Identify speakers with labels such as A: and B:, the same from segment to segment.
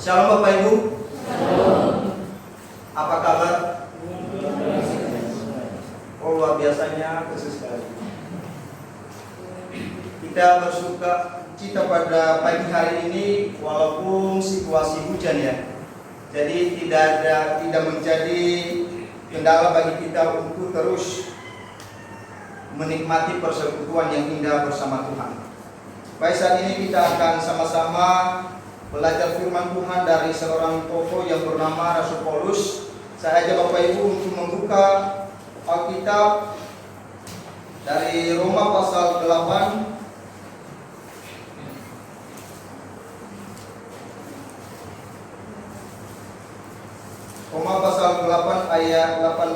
A: Shalom Bapak Ibu.
B: Shalom.
A: Apa kabar? Oh, luar biasanya khusus sekali. Kita bersuka cita pada pagi hari ini walaupun situasi hujan ya. Jadi tidak menjadi kendala bagi kita untuk terus menikmati persekutuan yang indah bersama Tuhan. Baik, saat ini kita akan sama-sama belajar firman Tuhan dari seorang tokoh yang bernama Rasul Paulus. Saya ajak Bapak Ibu untuk membuka Alkitab dari Roma pasal 8 Roma pasal 8 ayat 18.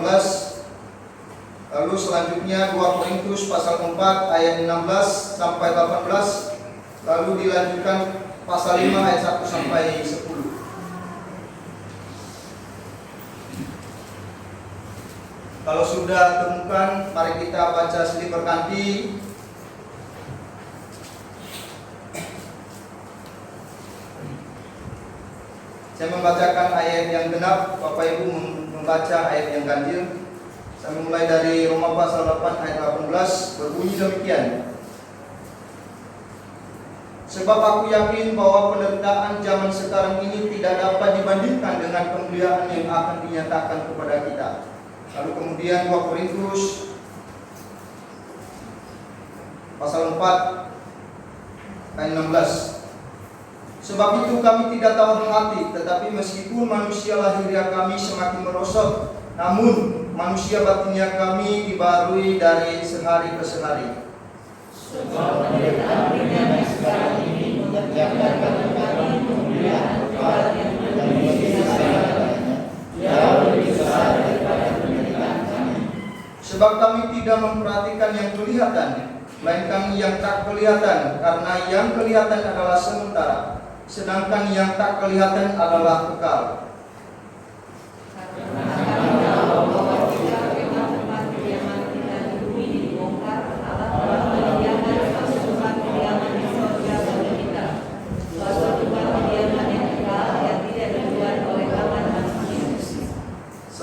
A: Lalu selanjutnya 2 Korintus pasal 4 ayat 16 sampai 18. Lalu dilanjutkan pasal 5 ayat 1 sampai 10. Kalau sudah temukan, mari kita baca silih berganti. Saya membacakan ayat yang genap, Bapak Ibu membaca ayat yang ganjil. Saya mulai dari Roma pasal 8 ayat 18, berbunyi demikian. Sebab aku yakin bahwa penderitaan zaman sekarang ini tidak dapat dibandingkan dengan kemuliaan yang akan dinyatakan kepada kita. Lalu kemudian 2 Korintus pasal 4 ayat 16. Sebab itu kami tidak tahu hati, tetapi meskipun manusia lahiriah kami semakin merosot, namun manusia batinnya kami dibarui dari sehari ke sehari.
B: Sebab penderitaan yang sekarang ini mengerjakan bagi kami kemuliaan Allah yang lebih besar jauh lebih besar daripada penderitaan kami.
A: Sebab kami tidak memperhatikan yang kelihatan, melainkan yang tak kelihatan, karena yang kelihatan adalah sementara, sedangkan yang tak kelihatan adalah kekal.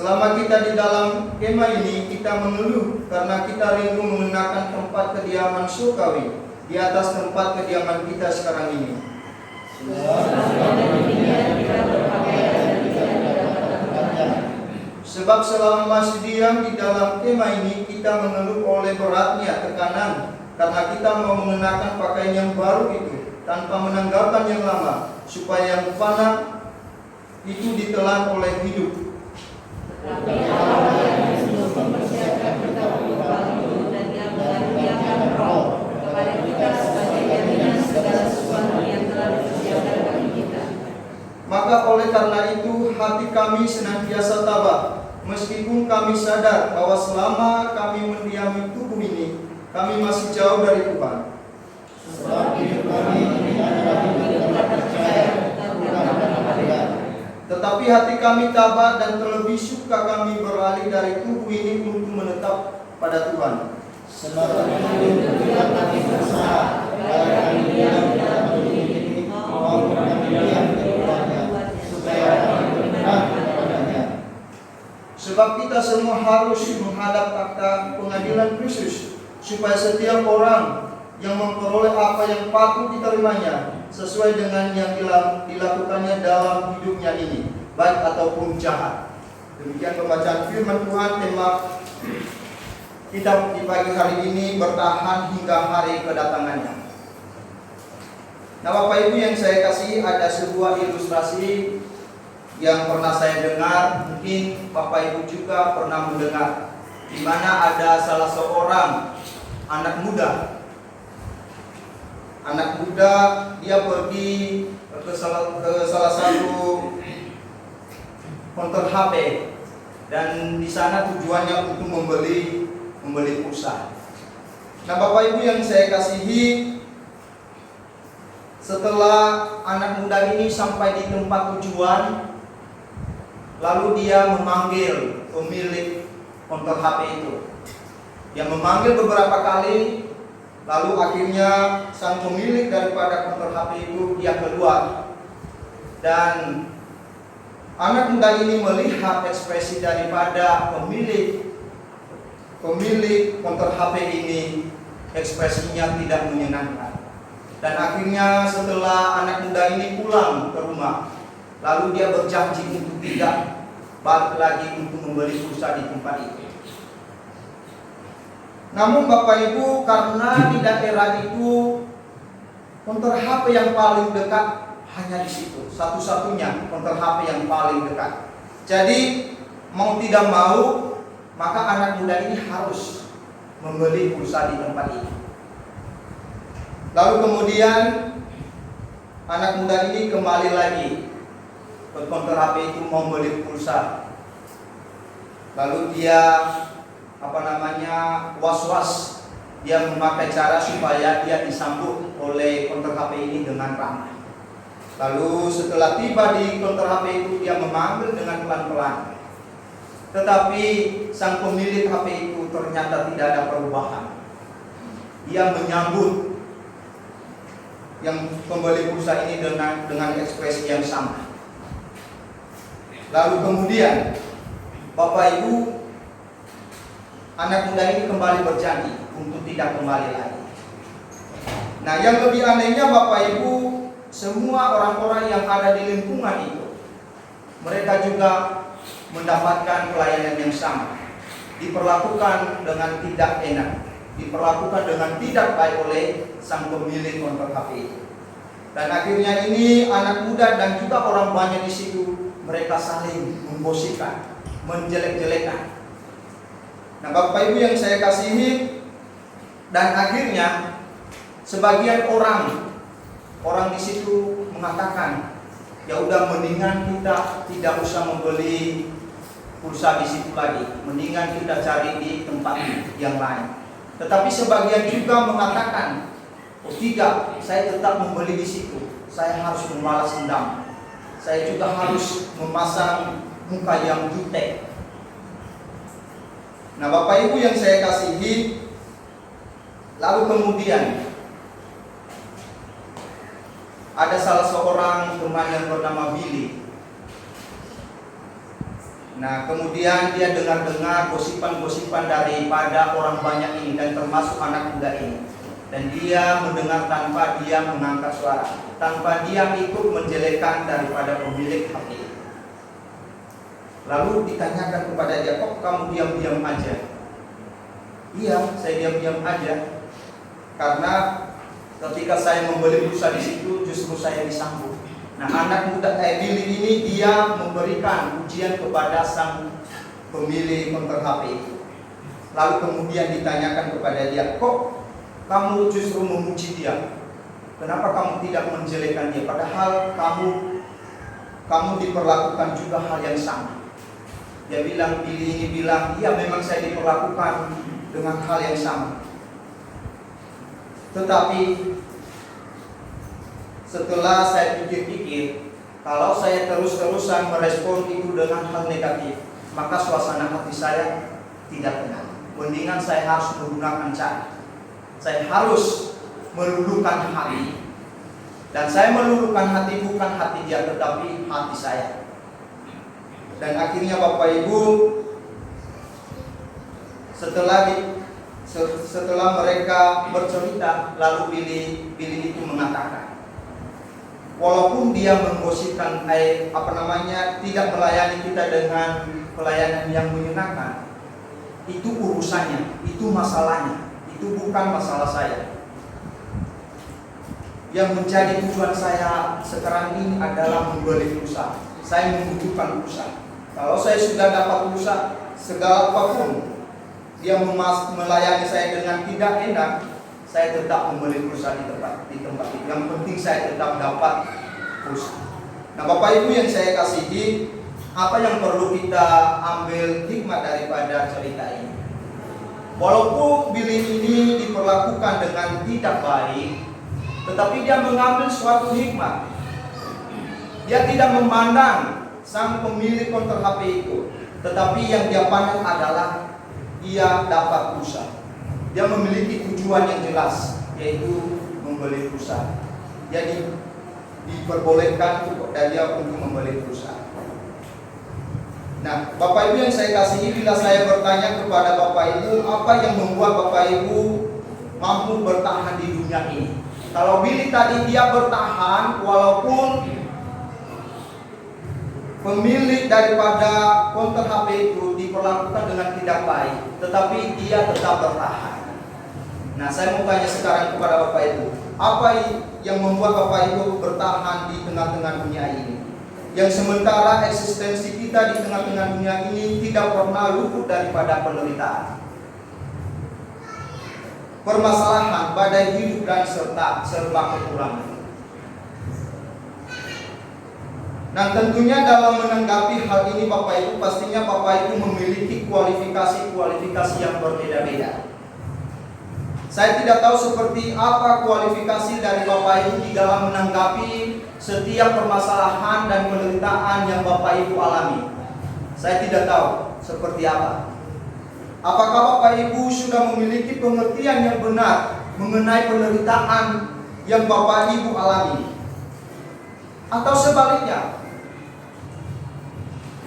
A: Selama kita di dalam kemah ini, kita mengeluh karena kita rindu mengenakan tempat kediaman surgawi di atas tempat kediaman kita sekarang ini. Sebab selama masih diam di dalam kemah ini, kita mengeluh oleh beratnya tekanan karena kita mau mengenakan pakaian yang baru itu tanpa menanggalkan yang lama, supaya yang fana itu ditelan oleh hidup.
B: Tapi Allah yang sungguh mempersiapkan kita untuk hal itu dan yang mengaruniakan roh kepada kita sebagai jaminan segala sesuatu yang telah dipersiapkan bagi kita.
A: Maka oleh karena itu hati kami senantiasa tabah, meskipun kami sadar bahwa selama kami mendiami tubuh ini, kami masih jauh dari Tuhan.
C: Sebab hidup kami tidak dapat percaya, bukan kepada.
A: Tetapi hati kami tabah dan terlebih suka kami beralih dari tubuh ini untuk menetap pada Tuhan.
C: Sebab itu juga kami berusaha agar kami diam di dalam tubuh ini maupun kami diam di luarnya, supaya kami benar kepadanya.
A: Sebab kita semua harus menghadap takhta pengadilan Kristus, supaya setiap orang yang memperoleh apa yang patut diterimanya sesuai dengan yang dilakukannya dalam hidupnya ini, baik ataupun jahat. Demikian pembacaan firman Tuhan. Tema kita di pagi hari ini, bertahan hingga hari kedatangannya. Nah, Bapak Ibu yang saya kasih, ada sebuah ilustrasi yang pernah saya dengar, mungkin Bapak Ibu juga pernah mendengar, di mana ada salah seorang anak muda. Dia pergi ke salah satu konter HP, dan di sana tujuannya untuk membeli pulsa. Nah, Bapak Ibu yang saya kasihi, setelah anak muda ini sampai di tempat tujuan, lalu dia memanggil pemilik konter HP itu. Dia memanggil beberapa kali. Lalu akhirnya sang pemilik daripada konter HP itu dia keluar Dan anak muda ini melihat ekspresi daripada pemilik konter HP ini, ekspresinya tidak menyenangkan. Dan akhirnya setelah anak muda ini pulang ke rumah, lalu dia berjanji untuk tidak balik lagi untuk membeli pulsa di tempat itu. Namun Bapak Ibu, karena di daerah itu konter HP yang paling dekat hanya di situ, satu-satunya konter HP yang paling dekat. Jadi mau tidak mau, maka anak muda ini harus membeli pulsa di tempat ini. Lalu kemudian anak muda ini kembali lagi ke konter HP itu mau membeli pulsa. Lalu dia was-was, dia memakai cara supaya dia disambut oleh konter HP ini dengan ramah. Lalu setelah tiba di konter HP itu, dia memanggil dengan pelan-pelan. Tetapi sang pemilik HP itu ternyata tidak ada perubahan. Dia menyambut yang pembeli pulsa ini dengan ekspresi yang sama. Lalu kemudian Bapak Ibu, anak muda ini kembali berjanji untuk tidak kembali lagi. Nah, yang lebih anehnya Bapak Ibu, semua orang-orang yang ada di lingkungan itu, mereka juga mendapatkan pelayanan yang sama, diperlakukan dengan tidak enak, diperlakukan dengan tidak baik oleh sang pemilik konter HP itu. Dan akhirnya ini anak muda dan juga orang banyak di situ, mereka saling menggosipkan, menjelek-jelekan. Nah, Bapak Ibu yang saya kasihi, dan akhirnya sebagian orang di situ mengatakan, ya udah, mendingan kita tidak usah membeli pulsa di situ lagi, mendingan kita cari di tempat yang lain. Tetapi sebagian juga mengatakan, oh tidak, saya tetap membeli di situ, saya harus membalas dendam, saya juga harus memasang muka yang jutek. Nah, Bapak Ibu yang saya kasihi, lalu kemudian ada salah seorang teman yang bernama Billy. Nah, kemudian dia dengar-dengar gosipan-gosipan daripada orang banyak ini dan termasuk anak muda ini. Dan dia mendengar tanpa dia mengangkat suara, tanpa dia ikut menjelekkan daripada pemilik HP. Lalu ditanyakan kepada dia, kok kamu diam-diam aja? Iya, saya diam-diam aja. Karena ketika saya membeli pulsa di situ, justru saya disambut. Nah, anak muda Billy ini dia memberikan ujian kepada sang pemilik konter HP itu. Lalu kemudian ditanyakan kepada dia, kok kamu justru memuji dia? Kenapa kamu tidak menjelekkan dia? Padahal kamu diperlakukan juga hal yang sama. Dia bilang, Billy ini bilang, iya memang saya diperlakukan dengan hal yang sama. Tetapi setelah saya pikir-pikir, kalau saya terus-terusan merespon itu dengan hal negatif, maka suasana hati saya tidak tenang. Mendingan saya harus menggunakan cara. Saya harus meluluhkan hati. Dan saya meluluhkan hati bukan hati dia, tetapi hati saya. Dan akhirnya Bapak Ibu, setelah mereka bercerita, lalu Billy itu mengatakan, walaupun dia menggosipkan tidak melayani kita dengan pelayanan yang menyenangkan, itu urusannya, itu masalahnya, itu bukan masalah saya. Yang menjadi tujuan saya sekarang ini adalah membeli pulsa. Saya membutuhkan pulsa. Kalau saya sudah dapat pulsa, segala apapun dia melayani saya dengan tidak enak, saya tetap membeli pulsa di tempat itu. Yang penting saya tetap dapat pulsa. Nah, Bapak Ibu yang saya kasihi, apa yang perlu kita ambil hikmat daripada cerita ini? Walaupun Billy ini diperlakukan dengan tidak baik, tetapi dia mengambil suatu hikmat. Dia tidak memandang sang pemilik konter HP itu, tetapi yang dia pandang adalah ia dapat pulsa. Dia memiliki tujuan yang jelas, yaitu membeli pulsa. Jadi diperbolehkan dan dia untuk membeli perusahaan. Nah, Bapak Ibu yang saya kasihi, bila saya bertanya kepada Bapak Ibu, apa yang membuat Bapak Ibu mampu bertahan di dunia ini? Kalau Billy tadi dia bertahan walaupun pemilik daripada konter HP itu diperlakukan dengan tidak baik, tetapi dia tetap bertahan. Nah, saya mau tanya sekarang kepada Bapak Ibu, apa yang membuat Bapak Ibu bertahan di tengah-tengah dunia ini? Yang sementara eksistensi kita di tengah-tengah dunia ini tidak pernah luput daripada penderitaan, permasalahan, badai hidup, dan serba kekurangan. Nah, tentunya dalam menanggapi hal ini Bapak Ibu, pastinya Bapak Ibu memiliki kualifikasi yang berbeda-beda. Saya tidak tahu seperti apa kualifikasi dari Bapak Ibu di dalam menanggapi setiap permasalahan dan penderitaan yang Bapak Ibu alami. Saya tidak tahu seperti apa. Apakah Bapak Ibu sudah memiliki pengertian yang benar mengenai penderitaan yang Bapak Ibu alami? Atau sebaliknya,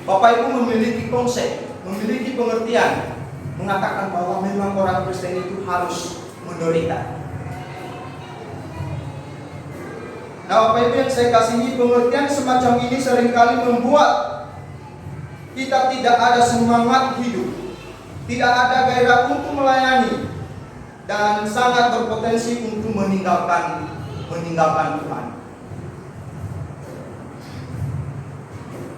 A: Bapak Ibu memiliki konsep, memiliki pengertian, mengatakan bahwa memang orang Kristen itu harus menderita. Nah, Bapak Ibu yang saya kasihi, pengertian semacam ini seringkali membuat kita tidak ada semangat hidup, tidak ada gairah untuk melayani, dan sangat berpotensi untuk meninggalkan Tuhan.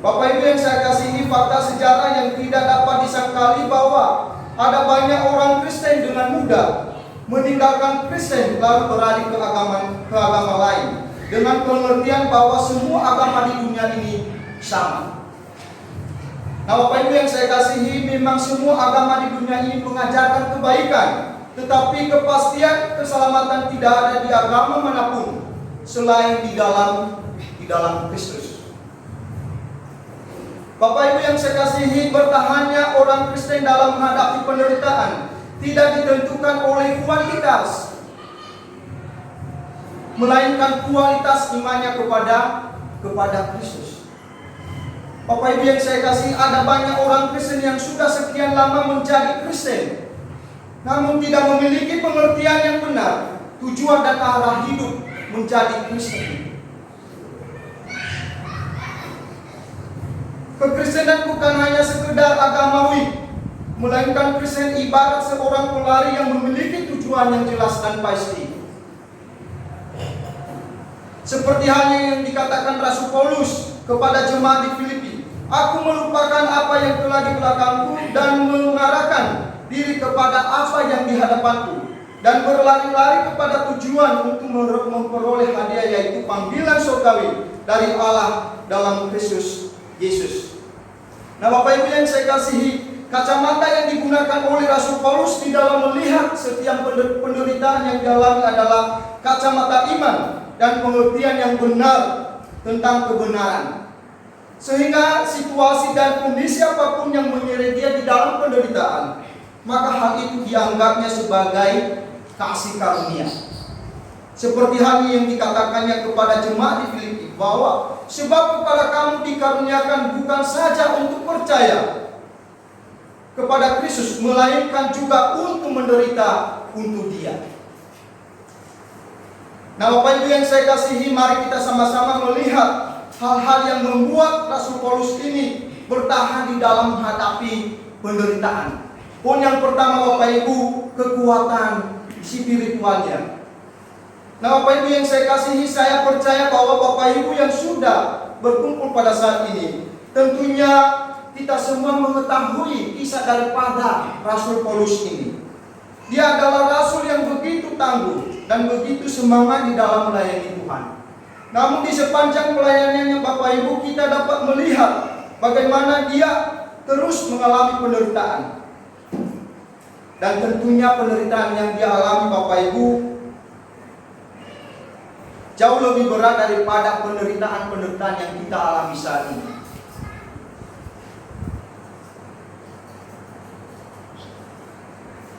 A: Bapak Ibu yang saya kasihi, fakta sejarah yang tidak dapat disangkali bahwa ada banyak orang Kristen dengan mudah meninggalkan Kristen lalu beralih ke agama lain dengan pengertian bahwa semua agama di dunia ini sama. Nah, Bapak Ibu yang saya kasihi, memang semua agama di dunia ini mengajarkan kebaikan, tetapi kepastian keselamatan tidak ada di agama manapun selain di dalam Kristus. Bapak Ibu yang saya kasihi, bertahannya orang Kristen dalam menghadapi penderitaan tidak ditentukan oleh kuantitas, melainkan kualitas imannya kepada Kristus. Bapak Ibu yang saya kasihi, ada banyak orang Kristen yang sudah sekian lama menjadi Kristen, namun tidak memiliki pengertian yang benar, tujuan dan arah hidup menjadi Kristen. Kekristenan bukan hanya sekedar agamawi, melainkan Kristen ibarat seorang pelari yang memiliki tujuan yang jelas dan pasti. Seperti halnya yang dikatakan Rasul Paulus kepada jemaat di Filipi, "Aku melupakan apa yang telah di belakangku dan mengarahkan diri kepada apa yang di hadapanku, dan berlari-lari kepada tujuan untuk memperoleh hadiah, yaitu panggilan surgawi dari Allah dalam Kristus Yesus." Nah, Bapak Ibu yang saya kasihi, kacamata yang digunakan oleh Rasul Paulus di dalam melihat setiap penderitaan yang dialami adalah kacamata iman dan pengertian yang benar tentang kebenaran. Sehingga situasi dan kondisi apapun yang menyeret dia di dalam penderitaan, maka hal itu dianggapnya sebagai kasih karunia. Seperti halnya yang dikatakannya kepada jemaat di Filipi, bahwa sebab kepada kamu dikaruniakan bukan saja untuk percaya kepada Kristus, melainkan juga untuk menderita untuk Dia. Nah, Bapak Ibu yang saya kasihi, mari kita sama-sama melihat hal-hal yang membuat Rasul Paulus ini bertahan di dalam menghadapi penderitaan. Poin yang pertama, Bapak Ibu, kekuatan spiritualnya. Nah, Bapak Ibu yang saya kasihi, saya percaya bahwa Bapak Ibu yang sudah berkumpul pada saat ini, tentunya kita semua mengetahui kisah daripada Rasul Paulus ini. Dia adalah rasul yang begitu tangguh dan begitu semangat di dalam melayani Tuhan. Namun di sepanjang pelayanannya Bapak Ibu, kita dapat melihat bagaimana dia terus mengalami penderitaan. Dan tentunya penderitaan yang dia alami Bapak Ibu jauh lebih berat daripada penderitaan-penderitaan yang kita alami saat ini.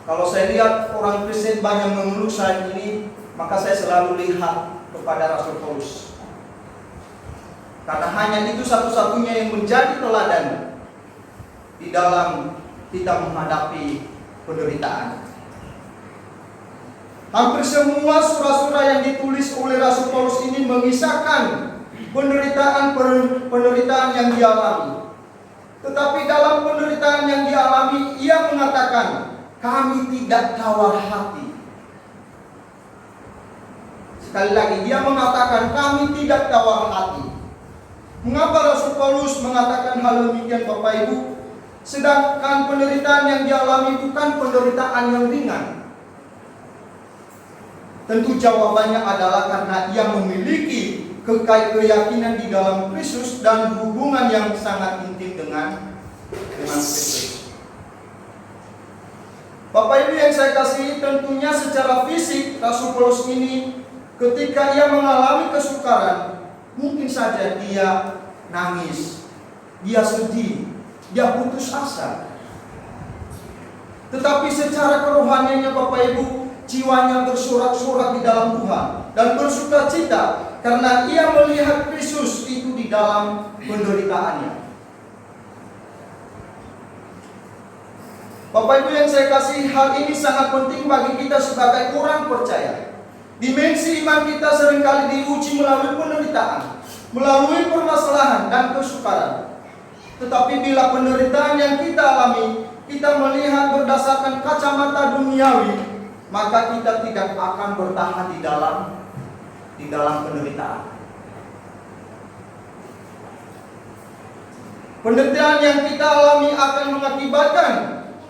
A: Kalau saya lihat orang Kristen banyak mengeluh saat ini, maka saya selalu lihat kepada Rasul Paulus. Karena hanya itu satu-satunya yang menjadi teladan di dalam kita menghadapi penderitaan. Hampir semua surah-surah yang ditulis oleh Rasul Paulus ini mengisahkan penderitaan yang dialami. Tetapi dalam penderitaan yang dialami, ia mengatakan, kami tidak tawar hati. Sekali lagi, dia mengatakan, kami tidak tawar hati. Mengapa Rasul Paulus mengatakan hal demikian, Bapak Ibu? Sedangkan penderitaan yang dialami bukan penderitaan yang ringan. Tentu jawabannya adalah karena ia memiliki keyakinan di dalam Kristus dan hubungan yang sangat intim dengan Kristus. Bapak Ibu yang saya kasihi, tentunya secara fisik Rasul Paulus ini ketika ia mengalami kesukaran, mungkin saja dia nangis, dia sedih, dia putus asa. Tetapi secara kerohaniannya Bapak Ibu, jiwanya bersorak-sorak di dalam Tuhan dan bersuka cita karena ia melihat Kristus itu di dalam penderitaannya. Bapak Ibu yang saya kasih, hal ini sangat penting bagi kita sebagai orang percaya. Dimensi iman kita seringkali diuji melalui penderitaan, melalui permasalahan dan kesukaran. Tetapi bila penderitaan yang kita alami, kita melihat berdasarkan kacamata duniawi, maka kita tidak akan bertahan di dalam penderitaan. Penderitaan yang kita alami akan mengakibatkan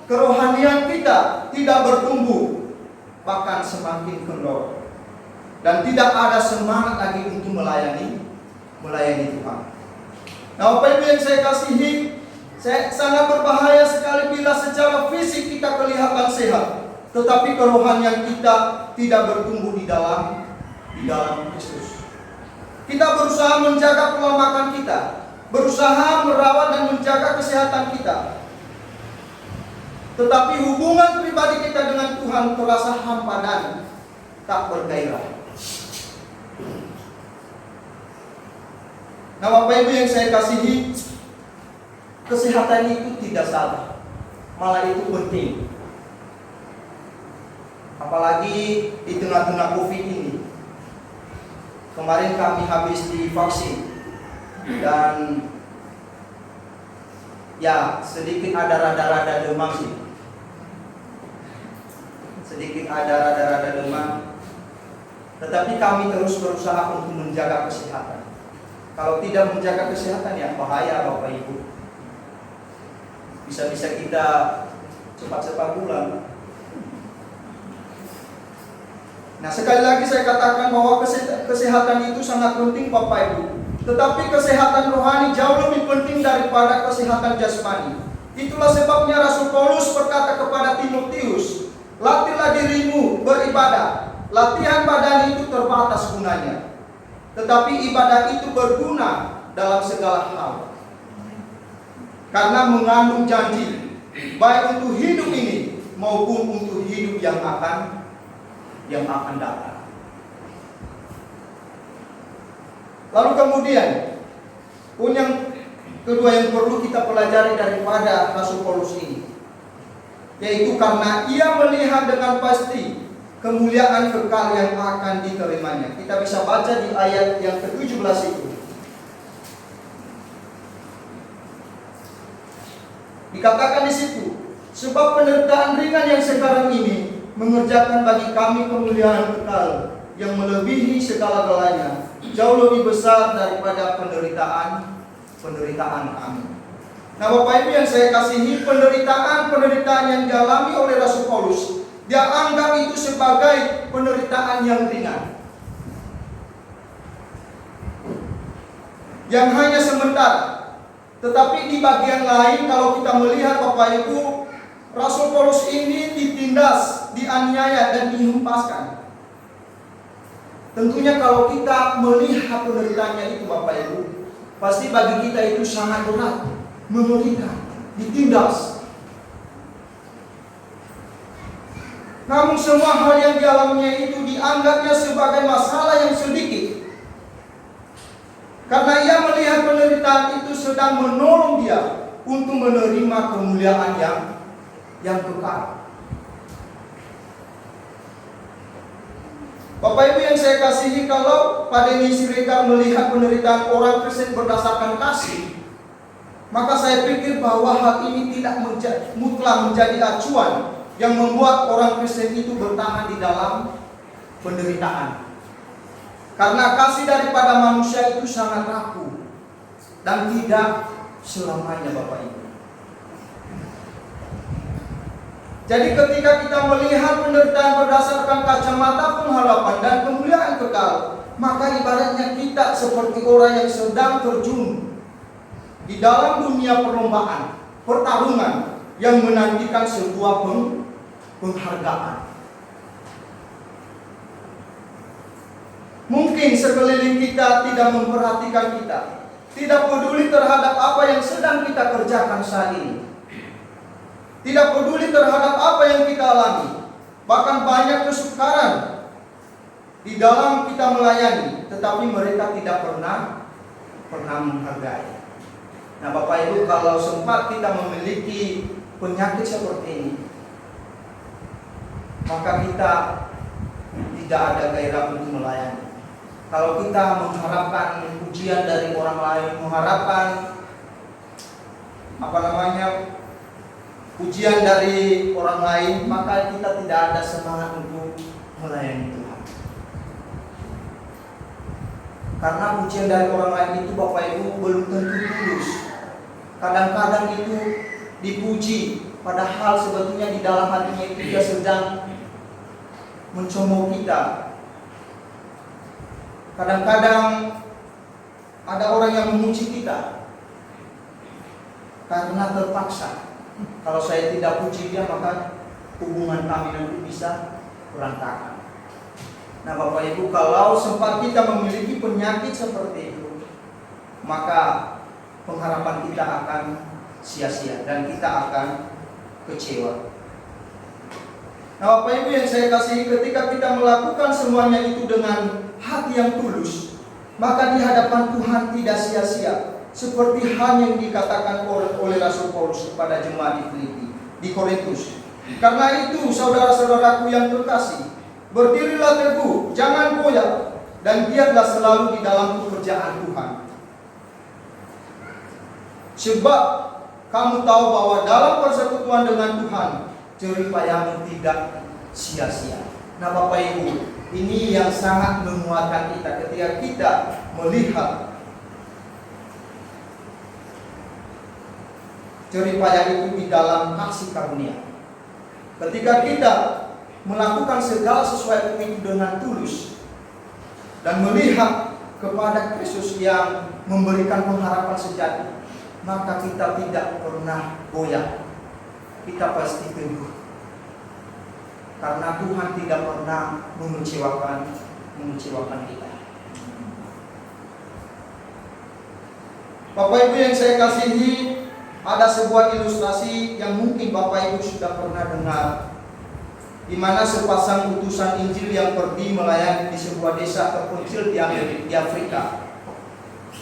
A: kerohanian kita tidak bertumbuh, bahkan semakin kendor, dan tidak ada semangat lagi untuk melayani Tuhan. Nah, Bapak Ibu yang saya kasihi, sangat berbahaya sekali bila secara fisik kita kelihatan sehat, tetapi kerohanian kita tidak bertumbuh di dalam Kristus. Kita berusaha menjaga pola makan kita, berusaha merawat dan menjaga kesehatan kita, tetapi hubungan pribadi kita dengan Tuhan terasa hampa dan tak bergairah. Nah, Bapak Ibu yang saya kasihi, kesehatan itu tidak salah, malah itu penting. Apalagi di tengah-tengah COVID ini. Kemarin kami habis divaksin dan ya sedikit ada rada-rada demam sih. Sedikit ada rada-rada demam. Tetapi kami terus berusaha untuk menjaga kesehatan. Kalau tidak menjaga kesehatan ya bahaya Bapak Ibu. Bisa-bisa kita cepat-cepat pulang. Nah, sekali lagi saya katakan bahwa kesehatan itu sangat penting Bapak Ibu. Tetapi kesehatan rohani jauh lebih penting daripada kesehatan jasmani. Itulah sebabnya Rasul Paulus berkata kepada Timotius, latihlah dirimu beribadah. Latihan badan itu terbatas gunanya, tetapi ibadah itu berguna dalam segala hal, karena mengandung janji baik untuk hidup ini maupun untuk hidup yang akan datang. Lalu kemudian pun yang kedua yang perlu kita pelajari daripada Rasul Paulus ini, yaitu karena ia melihat dengan pasti kemuliaan kekal yang akan diterimanya. Kita bisa baca di ayat yang ke-17 itu. Dikatakan di situ, sebab penderitaan ringan yang sekarang ini mengerjakan bagi kami kemuliaan kekal yang melebihi segala-galanya, jauh lebih besar daripada penderitaan kami. Nah, Bapak Ibu yang saya kasihi, penderitaan yang dialami oleh Rasul Paulus, dia anggap itu sebagai penderitaan yang ringan, yang hanya sementara. Tetapi di bagian lain, kalau kita melihat Bapak Ibu, Rasul Paulus ini ditindas, dianiaya dan dihempaskan. Tentunya kalau kita melihat penderitaannya itu Bapak Ibu, pasti bagi kita itu sangat berat, mengerikan, ditindas. Namun semua hal yang dialaminya itu dianggapnya sebagai masalah yang sedikit. Karena ia melihat penderitaan itu sedang menolong dia untuk menerima kemuliaan yang kekal. Bapak Ibu yang saya kasihi, kalau Pak Denny Siregar melihat penderitaan orang Kristen berdasarkan kasih, maka saya pikir bahwa hal ini tidak mutlak menjadi acuan yang membuat orang Kristen itu bertahan di dalam penderitaan. Karena kasih daripada manusia itu sangat rapuh dan tidak selamanya, Bapak Ibu. Jadi ketika kita melihat penderitaan berdasarkan kacamata pengharapan dan kemuliaan kekal, maka ibaratnya kita seperti orang yang sedang terjun di dalam dunia perlombaan, pertarungan yang menantikan sebuah penghargaan. Mungkin sekeliling kita tidak memperhatikan kita, tidak peduli terhadap apa yang sedang kita kerjakan saat ini, tidak peduli terhadap apa yang kita alami. Bahkan banyak kesukaran di dalam kita melayani, tetapi mereka tidak pernah menghargai. Nah, Bapak Ibu, kalau sempat kita memiliki penyakit seperti ini, maka kita tidak ada gairah untuk melayani. Kalau kita mengharapkan pujian dari orang lain, mengharapkan pujian dari orang lain, maka kita tidak ada semangat untuk melayani Tuhan. Karena pujian dari orang lain itu, Bapak Ibu, belum tentu tulus. Kadang-kadang itu dipuji, padahal sebetulnya di dalam hatinya itu dia sedang mencemooh kita. Kadang-kadang ada orang yang memuji kita karena terpaksa. Kalau saya tidak puji dia, maka hubungan kami nanti bisa berantakan. Nah, Bapak Ibu, kalau sempat kita memiliki penyakit seperti itu, maka pengharapan kita akan sia-sia dan kita akan kecewa. Nah, Bapak Ibu yang saya kasihi, ketika kita melakukan semuanya itu dengan hati yang tulus, maka di hadapan Tuhan tidak sia-sia. Seperti hal yang dikatakan oleh Rasul Paulus kepada jemaat di Filipi, di Korintus. Karena itu, saudara-saudaraku yang terkasih, berdirilah teguh, jangan goyah, dan giatlah selalu di dalam pekerjaan Tuhan. Sebab kamu tahu bahwa dalam persekutuan dengan Tuhan, jerih payahmu tidak sia-sia. Nah, Bapak Ibu, ini yang sangat menguatkan kita ketika kita melihat jerih payah itu di dalam kasih karunia. Ketika kita melakukan segala sesuatu itu dengan tulus dan melihat kepada Kristus yang memberikan pengharapan sejati, maka kita tidak pernah goyah. Kita pasti teguh. Karena Tuhan tidak pernah mengecewakan kita. Bapak Ibu yang saya kasihi, ada sebuah ilustrasi yang mungkin Bapak Ibu sudah pernah dengar, di mana sepasang utusan Injil yang pergi melayani di sebuah desa terpencil di Afrika.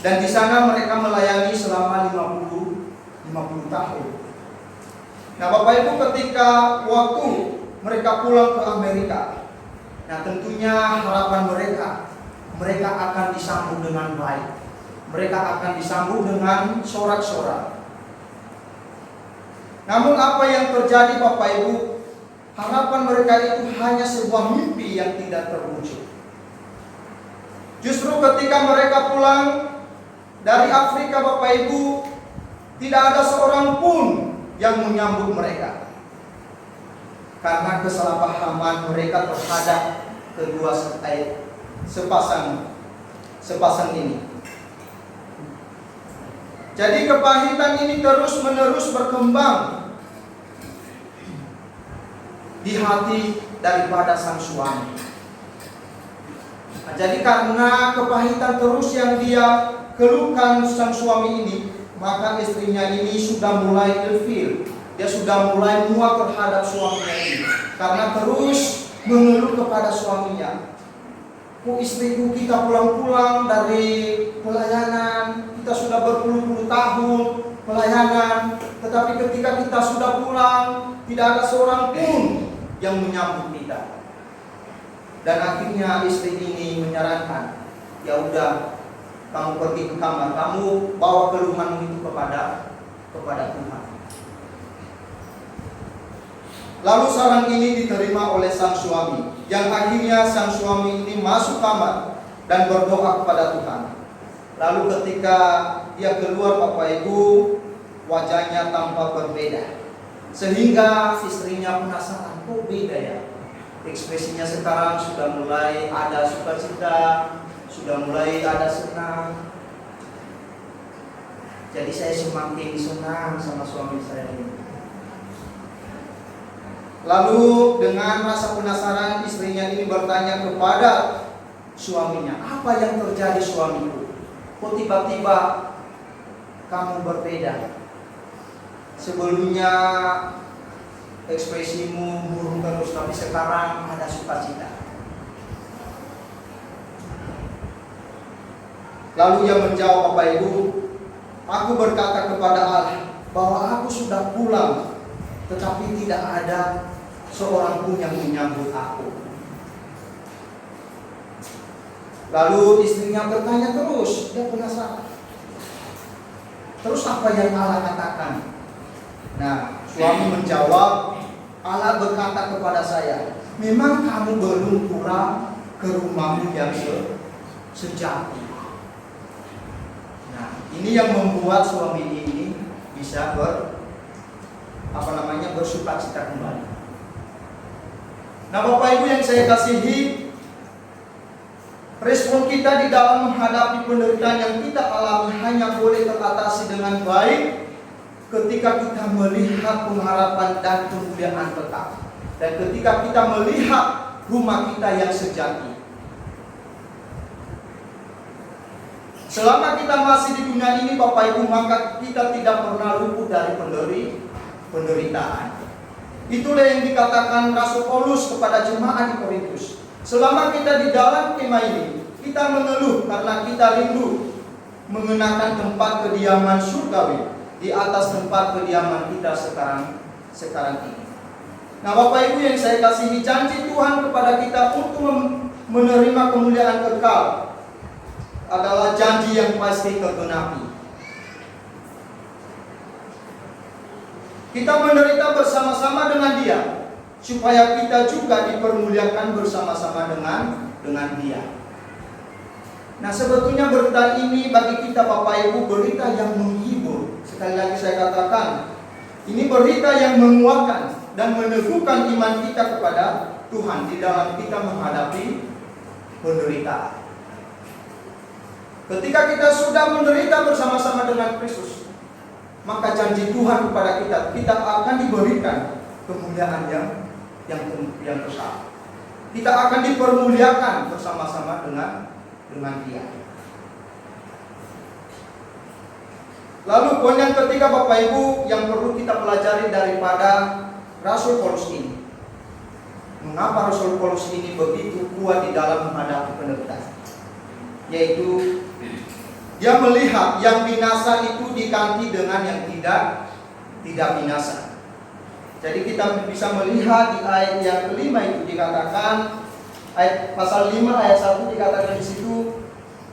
A: Dan di sana mereka melayani selama 50 tahun. Nah, Bapak Ibu, ketika waktu mereka pulang ke Amerika, nah tentunya harapan mereka akan disambut dengan baik. Mereka akan disambut dengan sorak-sorak. Namun apa yang terjadi, Bapak Ibu, harapan mereka itu hanya sebuah mimpi yang tidak terwujud. Justru ketika mereka pulang dari Afrika, Bapak Ibu, tidak ada seorang pun yang menyambut mereka. Karena kesalahpahaman mereka terhadap kedua sepasang ini. Jadi kepahitan ini terus-menerus berkembang di hati daripada sang suami. Nah, jadi karena kepahitan terus yang dia keluhkan sang suami ini, maka istrinya ini sudah mulai ilfil. Dia sudah mulai muak terhadap suaminya ini karena terus mengeluh kepada suaminya. Kok istriku kita pulang-pulang dari pelayanan, kita sudah berpuluh-puluh tahun pelayanan, tetapi ketika kita sudah pulang, tidak ada seorang pun yang menyambut kita. Dan akhirnya istri ini menyarankan, ya udah, kamu pergi ke kamar, kamu bawa keluhan itu kepada Tuhan. Lalu saran ini diterima oleh sang suami, yang akhirnya sang suami ini masuk kamar dan berdoa kepada Tuhan. Lalu ketika dia keluar, Bapak Ibu, wajahnya tampak berbeda, sehingga istrinya penasaran, kok beda ya? Ekspresinya sekarang sudah mulai ada sukacita, sudah mulai ada senang. Jadi saya semakin senang sama suami saya ini. Lalu dengan rasa penasaran, istrinya ini bertanya kepada suaminya, apa yang terjadi suamiku? Kok tiba-tiba kamu berbeda? Sebelumnya ekspresimu murung terus, tapi sekarang ada sukacita. Lalu ia menjawab, Bapak Ibu, aku berkata kepada Allah bahwa aku sudah pulang, tetapi tidak ada seorang pun yang menyambut aku. Lalu istrinya bertanya terus, dia penasaran. Terus apa yang Allah katakan? Nah, suami menjawab, Allah berkata kepada saya, memang kamu belum pulang ke rumahmu yang sejati. Nah, ini yang membuat suami ini bisa bersukacita kembali. Nah, Bapak Ibu yang saya kasihi, respon kita di dalam menghadapi penderitaan yang kita alami hanya boleh teratasi dengan baik ketika kita melihat pengharapan dan kemuliaan kekal, dan ketika kita melihat rumah kita yang sejati. Selama kita masih di dunia ini, Bapak Ibu, maka kita tidak pernah luput dari penderitaan. Itulah yang dikatakan Rasul Paulus kepada jemaat di Korintus. Selama kita di dalam kemah ini, kita mengeluh karena kita rindu mengenakan tempat kediaman surgawi di atas tempat kediaman kita sekarang ini. Nah, Bapak Ibu yang saya kasihi, janji Tuhan kepada kita untuk menerima kemuliaan kekal adalah janji yang pasti tergenapi. Kita menderita bersama-sama dengan Dia, supaya kita juga dipermuliakan bersama-sama dengan Dia. Nah, sebetulnya berita ini bagi kita, Bapak Ibu, berita yang menghibur. Sekali lagi saya katakan, ini berita yang menguatkan dan meneguhkan iman kita kepada Tuhan di dalam kita menghadapi penderitaan. Ketika kita sudah menderita bersama-sama dengan Kristus, maka janji Tuhan kepada kita akan diberikan kemuliaan yang besar. Kita akan dipermuliakan bersama-sama dengan Dia. Lalu poin yang ketiga, Bapak Ibu, yang perlu kita pelajari daripada Rasul Paulus ini. Mengapa Rasul Paulus ini begitu kuat di dalam menghadapi penderitaan? Yaitu dia melihat yang binasa itu diganti dengan yang tidak binasa. Jadi kita bisa melihat di ayat yang kelima itu dikatakan, ayat pasal 5 ayat 1 dikatakan di situ,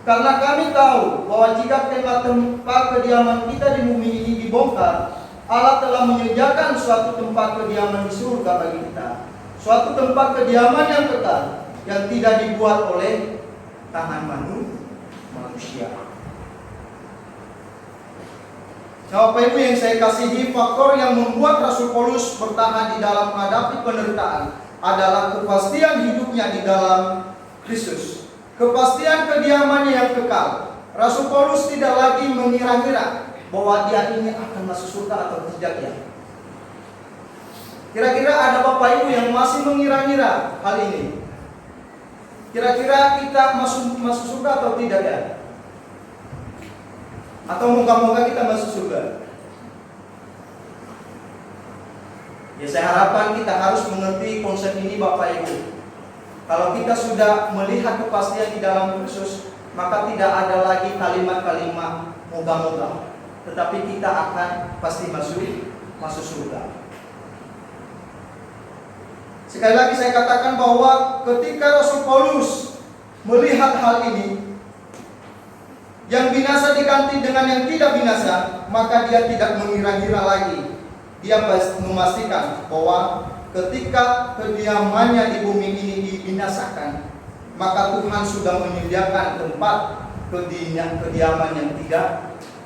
A: karena kami tahu bahwa jika tempat kediaman kita di bumi ini dibongkar, Allah telah menyediakan suatu tempat kediaman di surga bagi kita, suatu tempat kediaman yang kekal, yang tidak dibuat oleh tangan manusia. Nah, Bapak Ibu yang saya kasihi, faktor yang membuat Rasul Paulus bertahan di dalam menghadapi penderitaan adalah kepastian hidupnya di dalam Kristus, kepastian kediamannya yang kekal. Rasul Paulus tidak lagi mengira-ngira bahwa dia ini akan masuk surga atau tidak ya. Kira-kira ada Bapak Ibu yang masih mengira-ngira hal ini? Kira-kira kita masuk surga atau tidak ya? Atau moga-moga kita masuk surga? Ya, saya harapkan kita harus mengerti konsep ini, Bapak Ibu. Kalau kita sudah melihat kepastian di dalam Kristus, maka tidak ada lagi kalimat-kalimat moga-moga, tetapi kita akan pasti masuk surga. Sekali lagi saya katakan bahwa ketika Rasul Paulus melihat hal ini, yang binasa diganti dengan yang tidak binasa, maka dia tidak mengira-ngira lagi. Dia memastikan bahwa ketika kediamannya di bumi ini dibinasakan, maka Tuhan sudah menyediakan tempat kediaman yang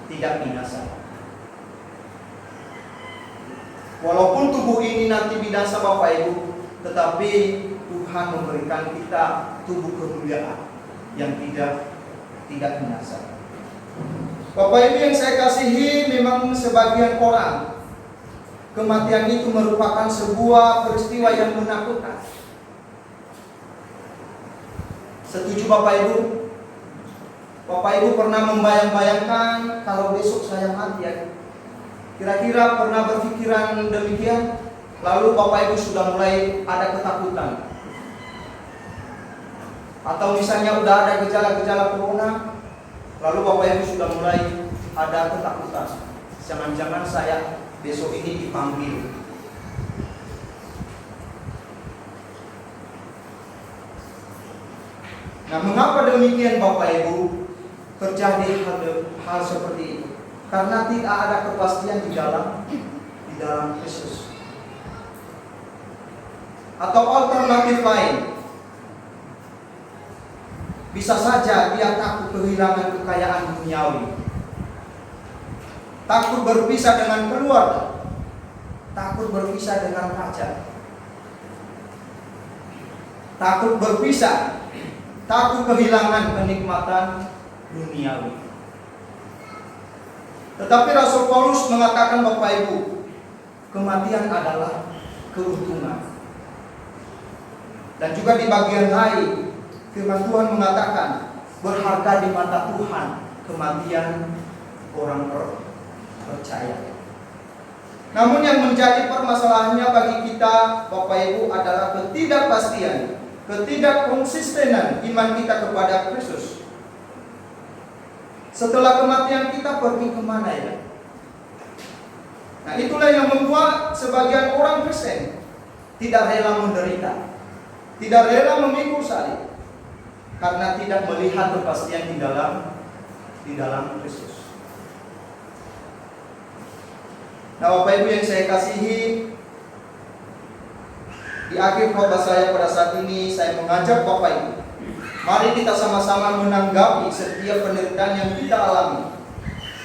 A: tidak binasa. Walaupun tubuh ini nanti binasa Bapak Ibu, tetapi Tuhan memberikan kita tubuh kemuliaan yang tidak binasa. Bapak Ibu yang saya kasihi, memang sebagian orang kematian itu merupakan sebuah peristiwa yang menakutkan. Setuju Bapak Ibu? Bapak Ibu pernah membayang-bayangkan kalau besok saya mati ya? Kira-kira pernah berpikiran demikian? Lalu Bapak Ibu sudah mulai ada ketakutan. Atau misalnya udah ada gejala-gejala corona, lalu Bapak Ibu sudah mulai ada ketakutan. Jangan-jangan saya besok ini dipanggil. Nah, mengapa demikian Bapak Ibu terjadi hal seperti itu? Karena tidak ada kepastian di dalam Kristus. Atau alternatif lain, bisa saja dia takut kehilangan kekayaan duniawi, takut berpisah dengan keluarga, takut berpisah dengan raja, takut berpisah, takut kehilangan kenikmatan duniawi. Tetapi Rasul Paulus mengatakan Bapak Ibu, kematian adalah keuntungan. Dan juga di bagian lain, firman Tuhan mengatakan berharga di mata Tuhan kematian orang percaya. Namun yang menjadi permasalahannya bagi kita Bapak Ibu adalah ketidakpastian, ketidakkonsistenan iman kita kepada Kristus. Setelah kematian kita pergi kemana ya? Nah, itulah yang membuat sebagian orang Kristen tidak rela menderita, tidak rela memikul salib, karena tidak melihat kepastian di dalam Kristus. Nah, Bapak Ibu yang saya kasihi, di akhir khotbah saya pada saat ini saya mengajak Bapak Ibu, mari kita sama-sama menanggapi setiap penderitaan yang kita alami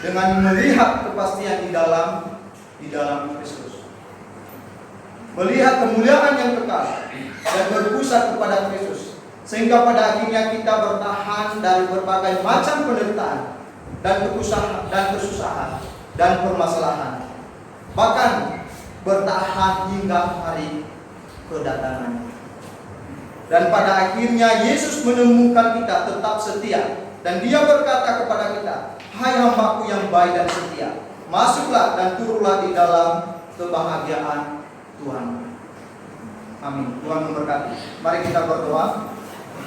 A: dengan melihat kepastian di dalam Kristus. Melihat kemuliaan yang kekal dan berpusat kepada Kristus, sehingga pada akhirnya kita bertahan dari berbagai macam penderitaan dan kesusahan dan permasalahan, bahkan bertahan hingga hari kedatangannya. Dan pada akhirnya Yesus menemukan kita tetap setia, dan Dia berkata kepada kita, "Hai hamba-Ku yang baik dan setia, masuklah dan turunlah di dalam kebahagiaan Tuhan." Amin. Tuhan memberkati. Mari kita berdoa.